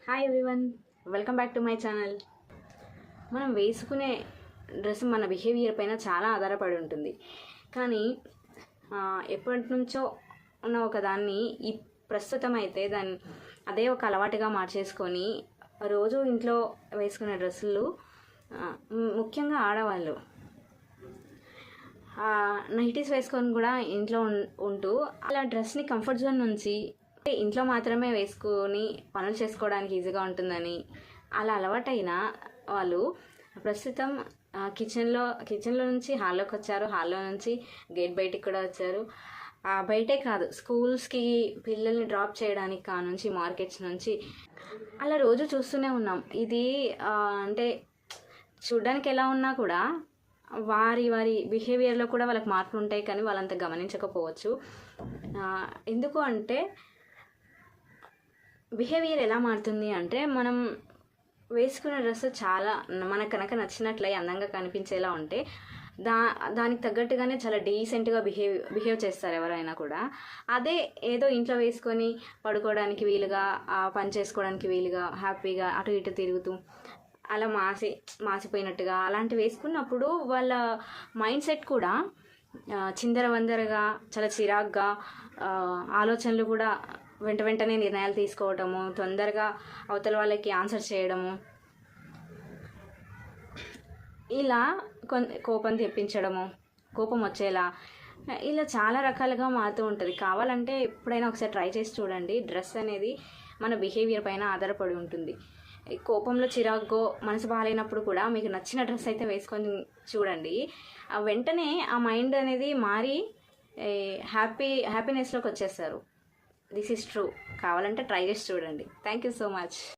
Hi everyone, welcome back to my channel. మనం వేసుకునే dress మన బిహేవియర్ పైన చాలా ఆధారపడి ఉంటుంది. కానీ ఎప్పటి నుంచో ఉన్న ఒక దాన్ని ఈ ప్రస్తుతం అయితే అదే ఒక అలవాటుగా మార్చేసుకొని రోజు ఇంట్లో వేసుకునే డ్రెస్సులు, ముఖ్యంగా ఆడవాళ్ళు నైటీస్ వేసుకొని కూడా ఇంట్లో ఉంటూ అలా డ్రెస్ని కంఫర్ట్ జోన్ నుంచి ఇంట్లో మాత్రమే వేసుకొని పనులు చేసుకోవడానికి ఈజీగా ఉంటుందని అలా అలవాటైన వాళ్ళు ప్రస్తుతం కిచెన్లో నుంచి హాల్లోకి వచ్చారు. హాల్లో నుంచి గేట్ బయటికి కూడా వచ్చారు. బయటే కాదు, స్కూల్స్కి పిల్లల్ని డ్రాప్ చేయడానికి నుంచి మార్కెట్స్ నుంచి అలా రోజు చూస్తూనే ఉన్నాం. ఇది అంటే చూడ్డానికి ఎలా ఉన్నా కూడా వారి బిహేవియర్లో కూడా వాళ్ళకి మార్పులు ఉంటాయి, కానీ వాళ్ళంత గమనించకపోవచ్చు. ఎందుకు అంటే బిహేవియర్ ఎలా మారుతుంది అంటే, మనం వేసుకునే డ్రెస్ చాలా మనకు కనుక నచ్చినట్లయి అందంగా కనిపించేలా ఉంటే దానికి తగ్గట్టుగానే చాలా డీసెంట్గా బిహేవ్ చేస్తారు ఎవరైనా కూడా. అదే ఏదో ఇంట్లో వేసుకొని పడుకోవడానికి వీలుగా, పని చేసుకోవడానికి వీలుగా, హ్యాపీగా అటు ఇటు తిరుగుతూ అలా మాసిపోయినట్టుగా అలాంటివి వేసుకున్నప్పుడు వాళ్ళ మైండ్ సెట్ కూడా చిందరవందరగా, చాలా చిరాగ్గా, ఆలోచనలు కూడా వెంటనే నిర్ణయాలు తీసుకోవటము, తొందరగా అవతల వాళ్ళకి ఆన్సర్ చేయడము, ఇలా కోపం తెప్పించడము, కోపం వచ్చేలా ఇలా చాలా రకాలుగా మారుతూ ఉంటుంది. కావాలంటే ఎప్పుడైనా ఒకసారి ట్రై చేసి చూడండి. డ్రెస్ అనేది మన బిహేవియర్ పైన ఆధారపడి ఉంటుంది. కోపంలో చిరాగ్గో, మనసు బాగాలేనప్పుడు కూడా మీకు నచ్చిన డ్రెస్ అయితే వేసుకొని చూడండి. వెంటనే ఆ మైండ్ అనేది మారి హ్యాపీనెస్లోకి వచ్చేస్తారు. This is true. కావాలంటే ట్రై చేసి చూడండి. Thank you so much.